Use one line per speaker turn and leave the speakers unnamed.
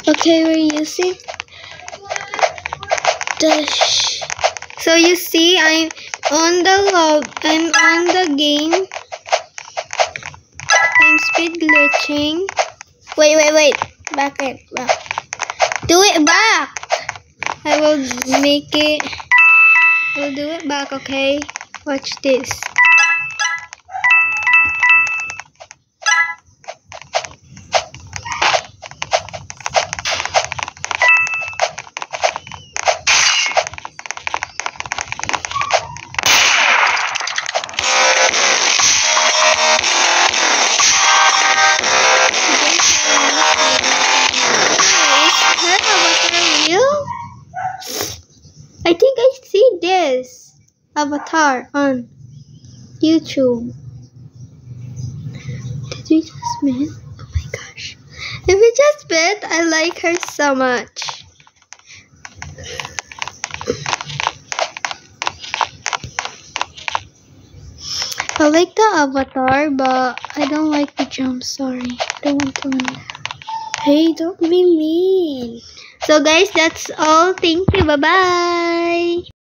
Okay, we're using the so you see, I'm on the game. I'm speed glitching. Wait. Back it. Back. Do it back. I will make it. We'll do it back, okay? Watch this. I think I see this avatar on YouTube. Did we just meet? Oh my gosh. Did we just met? I like her so much. I like the avatar, but I don't like the jump. Sorry. I don't want to run that. Hey, don't be mean. So guys, that's all. Thank you. Bye-bye.